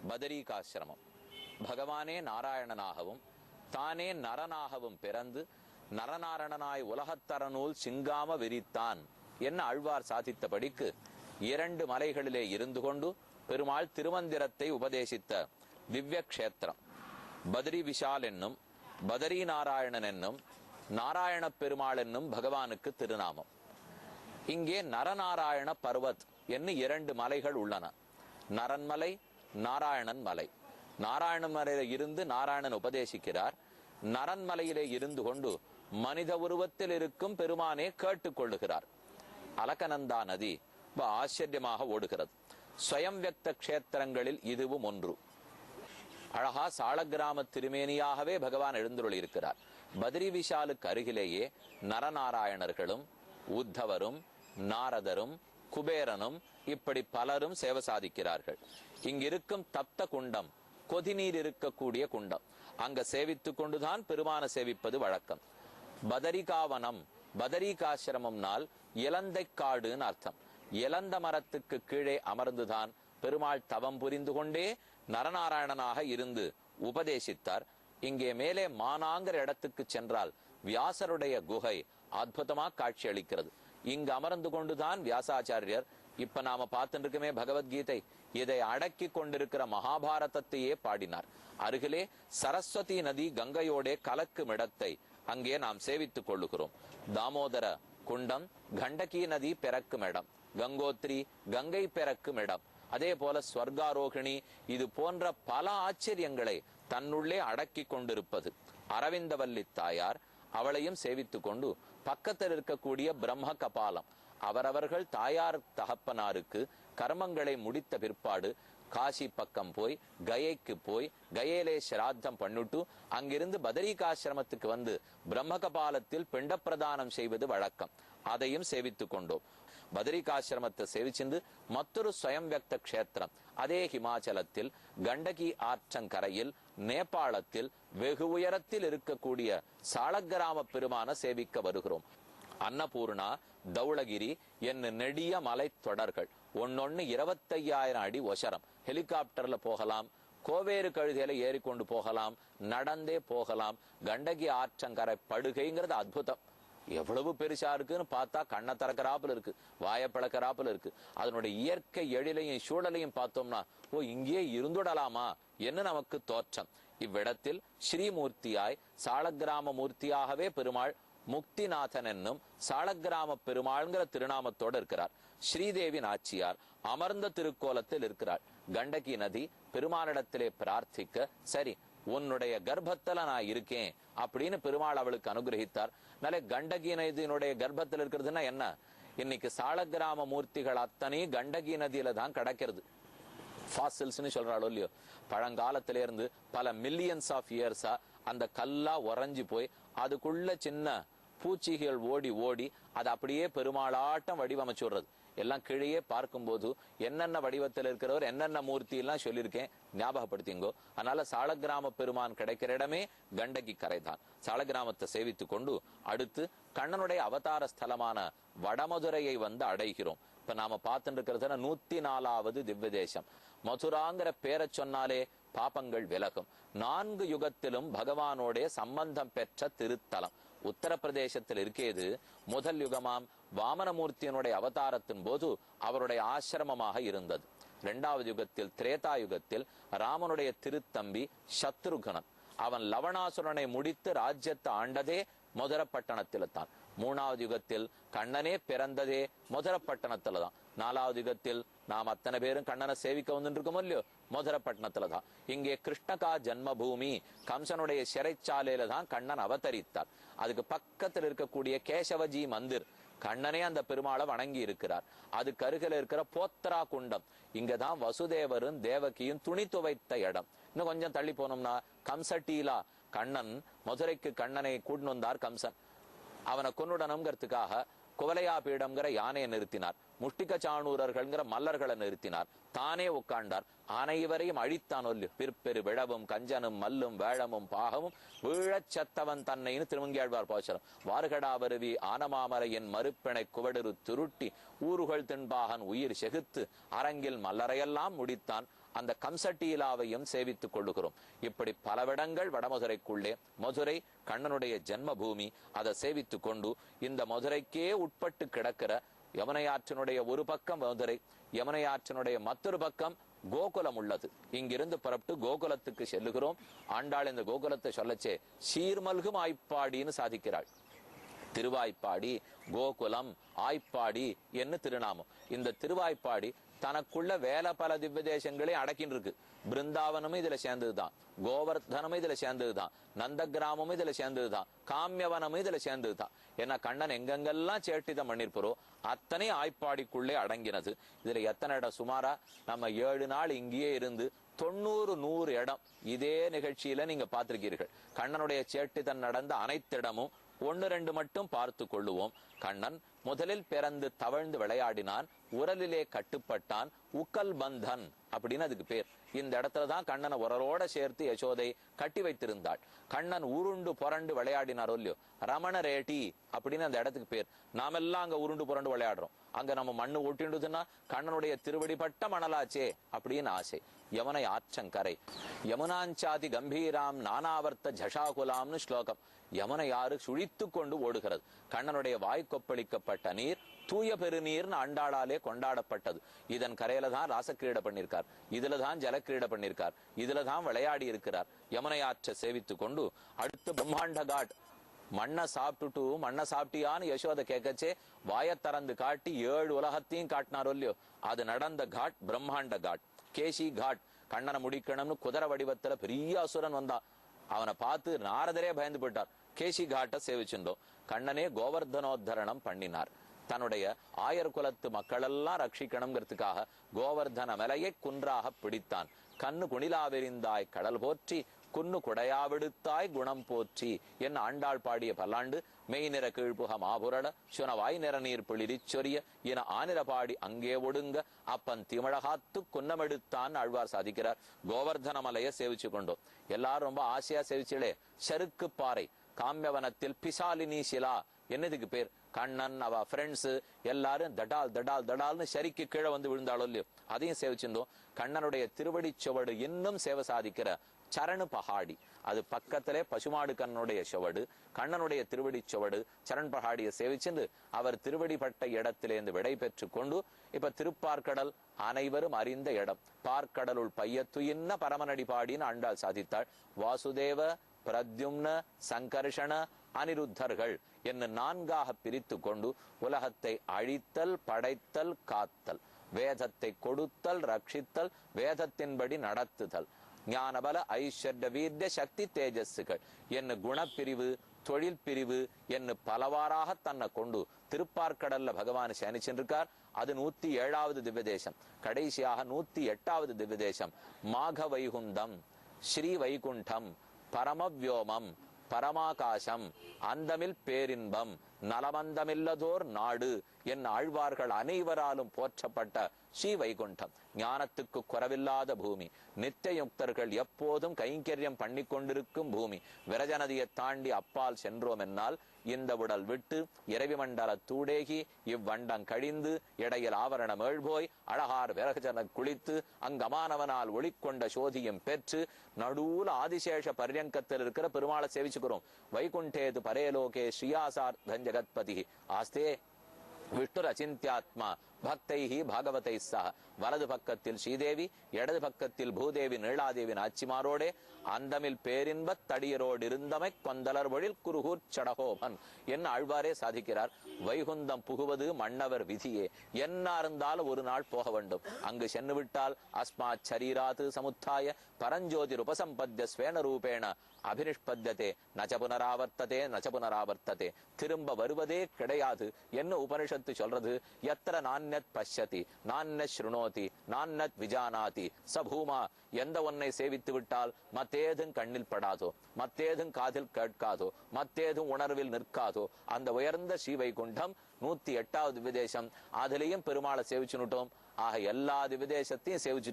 பதரிகாசிரமம். பகவானே நாராயணனாகவும் தானே நரனாகவும் பிறந்து நரநாரணனாய் உலகத்தரநூல் சிங்காம விரித்தான் என்ன ஆழ்வார் சாதித்தபடிக்கு 2 மலைகளிலே இருந்து கொண்டு பெருமாள் திருமந்திரத்தை உபதேசித்த திவ்ய கஷேத்திரம். பத்ரி விஷால் என்னும் பதரி நாராயணன் என்னும் நாராயண பெருமாள் என்னும் பகவானுக்கு திருநாமம். இங்கே நரநாராயண பர்வத் என்று 2 மலைகள் உள்ளன. நரன்மலை, நாராயணன் மலை. நாராயணன் மலையில இருந்து நாராயணன் உபதேசிக்கிறார். நரன்மலையிலே இருந்து கொண்டு மனித உருவத்தில் இருக்கும் பெருமானே கேட்டுக்கொள்ளுகிறார். அலகநந்தா நதி ஆச்சரியமாக ஓடுகிறது. ஸ்வயம் வியக்த கஷேத்திரங்களில் இதுவும் ஒன்று. அழகா சாளக்கிராம திருமேனியாகவே பகவான் எழுந்துள்ளி இருக்கிறார். பத்ரி விஷாலுக்கு அருகிலேயே நரநாராயணர்களும் உத்தவரும் நாரதரும் குபேரனும் இப்படி பலரும் சேவை சாதிக்கிறார்கள். இங்கிருக்கும் தப்த குண்டம் கொதிநீர் இருக்கக்கூடிய குண்டம். அங்க சேவித்துக் கொண்டுதான் பெருமான சேவிப்பது வழக்கம். பதரிகாவனம், பதரிகாசிரமம்னால் இலந்தை காடுன்னு அர்த்தம். இலந்த மரத்துக்கு கீழே அமர்ந்துதான் பெருமாள் தவம் புரிந்து கொண்டே நரநாராயணனாக இருந்து உபதேசித்தார். இங்கே மேலே மானாங்கிற இடத்துக்கு சென்றால் வியாசருடைய குகை அற்புதமாக காட்சி அளிக்கிறது. இங்கு அமர்ந்து கொண்டுதான் வியாசாச்சாரியர் இப்ப நாம பார்த்துட்டு இருக்குமே பகவத்கீதை, இதை அடக்கி கொண்டிருக்கிற மகாபாரதத்தையே பாடினார். அருகிலே சரஸ்வதி நதி கங்கையோட கலக்கும் இடத்தை அங்கே நாம் சேவித்துக் கொள்ளுகிறோம். தாமோதர குண்டம் கண்டகி நதி பிறக்கும் இடம், கங்கோத்ரி கங்கை பிறக்கும் இடம். அதே போல ஸ்வர்காரோகிணி, இது போன்ற பல ஆச்சரியங்களை தன்னுள்ளே அடக்கி கொண்டிருப்பது. அரவிந்தவல்லி தாயார், அவளையும் சேவித்துக் கொண்டு பக்கத்தில் இருக்கக்கூடிய பிரம்ம கபாலம், அவரவர்கள் தாயார் தகப்பனாருக்கு கர்மங்களை முடித்த பிற்பாடு காசி பக்கம் போய் கயைக்கு போய் கயையிலே சிராத்தம் பண்ணிட்டு அங்கிருந்து பதரிகாசிரமத்துக்கு வந்து பிரம்ம கபாலத்தில் பிண்ட பிரதானம் செய்வது வழக்கம். அதையும் சேவித்துக் கொண்டோம். பதரிகாசிரமத்தை சேவிச்சிருந்து மற்றொரு ஸ்வயம் வியக்த கஷேத்திரம், அதே ஹிமாச்சலத்தில் கண்டகி ஆற்றங்கரையில் நேபாளத்தில் வெகு உயரத்தில் இருக்கக்கூடிய சாளக்கிராம பெருமான சேவிக்க வருகிறோம். அன்னபூர்ணா, தௌளகிரி என்ன நெடிய மலை தொடர்கள், ஒன்னொன்னு 25,000 அடி ஒசரம். ஹெலிகாப்டர்ல போகலாம், கோவேறு கழுதையில ஏறிக்கொண்டு போகலாம், நடந்தே போகலாம். கண்டகி ஆற்றங்கரை படுகைங்கிறது அற்புதம். எவ்வளவு பெருசா இருக்குன்னு பார்த்தா கண்ணை திறக்கிறாப்புல இருக்கு, வாயப்பழக்கிறாப்புல இருக்கு. அதனுடைய இயற்கை எழிலையும் சூழலையும் பார்த்தோம்னா ஓ இங்கே இருந்துடலாமா என்று நமக்கு தோற்றம். இவ்விடத்தில் ஸ்ரீமூர்த்தியாய் சாளக்கிராம மூர்த்தியாகவே பெருமாள் முக்திநாதன் என்னும் சாளக்கிராம பெருமாள்ங்கிற திருநாமத்தோடு இருக்கிறார். ஸ்ரீதேவி நாச்சியார் அமர்ந்த திருக்கோலத்தில் இருக்கிறார். கண்டகி நதி பெருமானிடத்திலே பிரார்த்திக்க, சரி உன்னுடைய கர்ப்பத்துல நான் இருக்கேன் அப்படின்னு பெருமாள் அவளுக்கு அனுகிரகித்தார். நல்ல கண்டகி நதியினுடைய கர்ப்பத்தில் இருக்கிறதுன்னா என்ன, இன்னைக்கு சாளக்கிராம மூர்த்திகள் அத்தனை கண்டகி நதியில தான் கிடைக்கிறது. ஃபாசில்ஸ்னு சொல்றாளோ இல்லையோ, பழங்காலத்தில இருந்து பல மில்லியன்ஸ் ஆஃப் இயர்ஸா அந்த கல்லா உறைஞ்சு போய் அதுக்குள்ள சின்ன பூச்சிகள் ஓடி ஓடி அது அப்படியே பெருமாளாட்டம் வடிவமைச்சு விடுறது. எல்லாம் கீழே பார்க்கும்போது என்னென்ன வடிவத்தில் இருக்கிறவர் என்னென்ன மூர்த்தி எல்லாம் சொல்லியிருக்கேன், ஞாபகப்படுத்திங்கோ. அதனால சாளக்கிராம பெருமான் கிடைக்கிற இடமே கண்டகி கரைதான். சாளக்கிராமத்தை சேவித்துக் கொண்டு அடுத்து கண்ணனுடைய அவதார ஸ்தலமான வடமதுரையை வந்து அடைகிறோம். இப்ப நாம பார்த்துட்டு இருக்கிறது 104வது திவ்ய தேசம். மதுராங்கிற பேரை சொன்னாலே பாபங்கள் விலகும். 4 யுகத்திலும் பகவானோட சம்பந்தம் பெற்ற திருத்தலம் உத்தரப்பிரதேசத்தில் இருக்கிறது. முதல் யுகமாம் வாமனமூர்த்தியினுடைய அவதாரத்தின் போது அவருடைய ஆசிரமமாக இருந்தது. 2வது யுகத்தில் திரேதா யுகத்தில் ராமனுடைய திருத்தம்பி சத்ருகனன், அவன் லவணாசுரனை முடித்து ராஜ்யத்தை ஆண்டதே மதுரப்பட்டணத்தில தான். 3வது யுகத்தில் கண்ணனே பிறந்ததே மதுரப்பட்டணத்துல தான். 4வது யுகத்தில் நாம் அத்தனை பேரும் கண்ணனை சேவிக்க வந்துருக்கோம் இல்லையோ, மதுரப்பட்டினத்துல தான். இங்கே கிருஷ்ணகா ஜன்மபூமி, கம்சனுடைய சிறைச்சாலையில தான் கண்ணன் அவதரித்தார். அதுக்கு பக்கத்தில் இருக்கக்கூடிய கேசவஜி மந்திர், கண்ணனே அந்த பெருமாளை வணங்கி இருக்கிறார். அதுக்கு அருகில் இருக்கிற போத்ரா குண்டம், இங்கதான் வசுதேவரும் தேவகியும் துணி துவைத்த இடம். இன்னும் கொஞ்சம் தள்ளி போனோம்னா கம்சடீலா, கண்ணன் மதுரைக்கு கண்ணனை கூட்டு வந்தார் கம்சன். அவனை கொன்னுடணுங்கிறதுக்காக குவலையா பீடம்ங்கிற யானையை நிறுத்தினார், முஷ்டிக சாணூரர்கள்ங்கிற மல்லர்களை நிறுத்தினார், தானே உட்காண்டார். அனைவரையும் அழித்தான். பிற்பெரு விழவும் கஞ்சனும் மல்லும் வேழமும் பாகமும் வீழச் சத்தவன் தன்னைன்னு திருமங்கியாழ்வார் பாசுரம். வார்கடா வருவி ஆனமாமரையின் மறுப்பிணை குவடுரு துருட்டி ஊருகள் தின்பாகன் உயிர் செகுத்து அரங்கில் மல்லரையெல்லாம் முடித்தான். அந்த கம்சட்டீலாவையும் சேவித்துக் கொள்ளுகிறோம். இப்படி பலவிடங்கள் வடமதுரைக்குள்ளே. மதுரை கண்ணனுடைய ஜென்ம பூமி. அதை சேவித்துக் கொண்டு இந்த மதுரைக்கே உட்பட்டு கிடக்கிற யமுனையாற்றினுடைய ஒரு பக்கம் மதுரை, யமுனையாற்றினுடைய மற்றொரு பக்கம் கோகுலம் உள்ளது. இங்கிருந்து புறப்பட்டு கோகுலத்துக்கு செல்லுகிறோம். ஆண்டாள் இந்த கோகுலத்தை சொல்லச்சே சீர்மல்கும் ஆய்ப்பாடின்னு சாதிக்கிறாள். திருவாய்ப்பாடி, கோகுலம், ஆய்ப்பாடி என்று திருநாமம். இந்த திருவாய்ப்பாடி தனக்குள்ள வேலை பல திவ்ய தேசங்களே அடக்கின்னு இருக்கு. பிருந்தாவனமும் இதுல சேர்ந்ததுதான், கோவர்தனமும் இதுல சேர்ந்ததுதான், நந்த கிராமமும் இதுல சேர்ந்ததுதான், காமியவனமும் இதுல சேர்ந்ததுதான். ஏன்னா கண்ணன் எங்கெங்கெல்லாம் சேட்டிதம் பண்ணிருப்போ அத்தனை ஆய்ப்பாடிக்குள்ளே அடங்கினது. இதுல எத்தனை இடம்? சுமாரா நம்ம 7 நாள் இங்கேயே இருந்து 90-100 இடம் இதே நிகழ்ச்சியில நீங்க பார்த்திருக்கீர்கள். கண்ணனுடைய சேட்டிதம் நடந்த அனைத்து இடமும் 1-2 மட்டும் பார்த்து கொள்ளுவோம். கண்ணன் முதலில் பிறந்து தவழ்ந்து விளையாடினான், உரலிலே கட்டுப்பட்டான், உக்கல் பந்தன் அப்படின்னு அதுக்கு பேர். இந்த இடத்துலதான் கண்ணனை உரலோட சேர்த்து யசோதை கட்டி வைத்திருந்தாள். கண்ணன் உருண்டு புரண்டு விளையாடினாரோ இல்லையோ, ரமண ரேட்டி அப்படின்னு அந்த இடத்துக்கு பேர். நாமெல்லாம் அங்க உருண்டு புரண்டு விளையாடுறோம். அங்க நம்ம மண்ணு ஒட்டிண்டுதுன்னா கண்ணனுடைய திருவடிப்பட்ட மணலாச்சே அப்படின்னு ஆசை. யமுனை ஆற்றங்கரை, யமுனாஞ்சாதி கம்பீராம் நானாவர்த்த ஜஷாகுலாம்னு ஸ்லோகம். யமுனை யாரு சுழித்து கொண்டு ஓடுகிறது. கண்ணனுடைய வாய்க்கொப்பளிக்கப்பட்ட நீர் தூய பெருநீர்னு ஆண்டாளாலே கொண்டாடப்பட்டது. இதன் கரையில தான் ராசக்கிரீடை பண்ணிருக்கார், இதுலதான் ஜலக்கிரீடை பண்ணிருக்கார், இதுலதான் விளையாடி இருக்கிறார். யமுனை ஆற்ற சேவித்து கொண்டு அடுத்து பிரம்மாண்ட காட். மண்ணை சாப்பிட்டுட்டு மண்ணை சாப்பிட்டியான்னு யசோதை கேட்கச்சே வாயை திறந்து காட்டி 7 உலகத்தையும் காட்டினாரோ இல்லையோ, அது நடந்த காட் பிரம்மாண்ட காட். கேசி காட். கண்ணனை முடிக்கணும்னு குதிரை வடிவத்துல பெரிய அசுரன் வந்தான். அவனை பார்த்து நாரதரே பயந்து போயிட்டார். கேசி காட்டை சேவிச்சுட்டோம். கண்ணனே கோவர்தனோத்தரணம் பண்ணினார். தன்னுடைய ஆயர் குலத்து மக்களெல்லாம் ரட்சிக்கணுங்கிறதுக்காக கோவர்தன மலையை குன்றாக பிடித்தான். கண்ணு குணிலாவெறிந்தாய் கடல் போற்றி, குன்னு குடையாவிடுத்தாய் குணம் போற்றி என்ன ஆண்டாள் பாடிய பல்லாண்டு. மெய் நிற கீழ்புக மாபுரட சுனவாய் நிற நீர் பிளிரிச் சொரிய என ஆனிர பாடி அங்கே ஒடுங்க அப்பன் திமிழகாத்து குன்னமெடுத்தான் ஆழ்வார் சாதிக்கிறார். கோவர்தன மலையை சேவிச்சு கொண்டோம். எல்லாரும் ரொம்ப ஆசையா சேவிச்சலே. சருக்கு பாறை, காமியவனத்தில் பிசாலினி சிலா என்னதுக்கு பேர். கண்ணன் அவ ஃப்ரெண்ட்ஸ் எல்லாரும் தடால் தடால் தடால்னு சரிக்கு கீழே வந்து விழுந்தாலும் இல்லையோ அதையும் சேவிச்சிருந்தோம். கண்ணனுடைய திருவடி சுவடு இன்னும் சேவை சாதிக்கிற சரணு பகாடி, அது பக்கத்திலே பசுமாடு கண்ணனுடைய சுவடு, கண்ணனுடைய திருவடி சுவடு சரண் பகாடியை சேவிச்சுண்டு அவர் திருவடிப்பட்ட இடத்திலேருந்து விடை பெற்று கொண்டு இப்ப திருப்பார்கடல் அனைவரும் அறிந்த இடம். பார்க்கடலுள் பையத்துயின்ன பரமனடி பாடின்னு ஆண்டாள் சாதித்தாள். வாசுதேவ, பிரத்யும்ன, சங்கர்ஷண, அனிருத்தர்கள் என்று 4ஆக பிரித்து கொண்டு உலகத்தை அழித்தல், படைத்தல், காத்தல், வேதத்தை கொடுத்தல், ரட்சித்தல், வேதத்தின்படி நடத்துதல், ஞானபல ஐஸ்வர்ய வீர்ய சக்தி தேஜஸ்கள் என்ன குணப்பிரிவு, தொழில் பிரிவு என்ன பலவாறாக தன்னை கொண்டு திருப்பார்கடல்ல பகவான் சயனிச்சிருக்கார். அது 107வது திவ்ய தேசம். கடைசியாக 108வது திவ்ய தேசம் மாக வைகுந்தம், ஸ்ரீ வைகுண்டம், பரமவியோமம், பரமாகாசம், அந்தமில் பேரின்பம், நலமந்தமில்லதோர் நாடு என் ஆழ்வார்கள் அனைவராலும் போற்றப்பட்ட ஸ்ரீ வைகுண்டம். ஞானத்துக்கு குறவில்லாத பூமி, நித்தியயுக்தர்கள் எப்போதும் கைங்கரியம் பண்ணி கொண்டிருக்கும் பூமி. விரஜநதியை தாண்டி அப்பால் சென்றோம் என்னால் இந்த உடல் விட்டு இரவி மண்டல தூடேகி இவ்வண்டம் கழிந்து இடையில் ஆவரணம் ஏழ்போய் அழகார் விரகஜன குளித்து அங்கமானவனால் ஒளிக்கொண்ட சோதியும் பெற்று நடுவுல ஆதிசேஷ பர்யங்கத்தில் இருக்கிற பெருமாளை சேவிச்சுக்கிறோம். வைகுண்டேது பரேலோகே ஸ்ரீயாசார் ஜகத்பதி ஆஸ்தே விஷ்ணுர் அச்சிந்தியாத்மா பக்தைஹி பாகவதை சஹ. வலது பக்கத்தில் ஸ்ரீதேவி, இடது பக்கத்தில் பூதேவி நீளாதேவி நாச்சிமாரோடே அந்தமில் பேரின்பத் தடியரோடு இருந்தமை கொந்தலர் வழில் குருகூர் சடகோபன் என்ன ஆழ்வாரே சாதிக்கிறார். வைகுந்தம் புகுவது மன்னவர் விதியே. என்ன இருந்தாலும் ஒரு நாள் போக வேண்டும். அங்கு சென்று விட்டால் அஸ்மாத் சரீராத்து சமுத்தாய பரஞ்சோதி உபசம்பத்திய ஸ்வேன ரூபேண அபினிஷ்பத்தியதே நச்ச புனராவர்த்ததே நச்ச புனராவர்த்ததே. திரும்ப வருவதே கிடையாது என்ன உபனிஷத்து சொல்றது. எத்திர நான்யத் பஷ்யதி நான்யத் ஸ்ருணோதி நான்யத் விஜானாதி சபூமா. எந்த ஒன்னை சேவித்து விட்டால் மத்தேதும் கண்ணில் படாதோ, மத்தேதும் காதில் கேட்காதோ, மத்தேதும் உணர்வில் நிற்காதோ அந்த உயர்ந்த ஸ்ரீ வைகுண்டம் 108வது விதேசம். அதுலயும் பெருமாளை சேவிச்சுட்டோம். ஆக எல்லா விதேசத்தையும் சேவிச்சு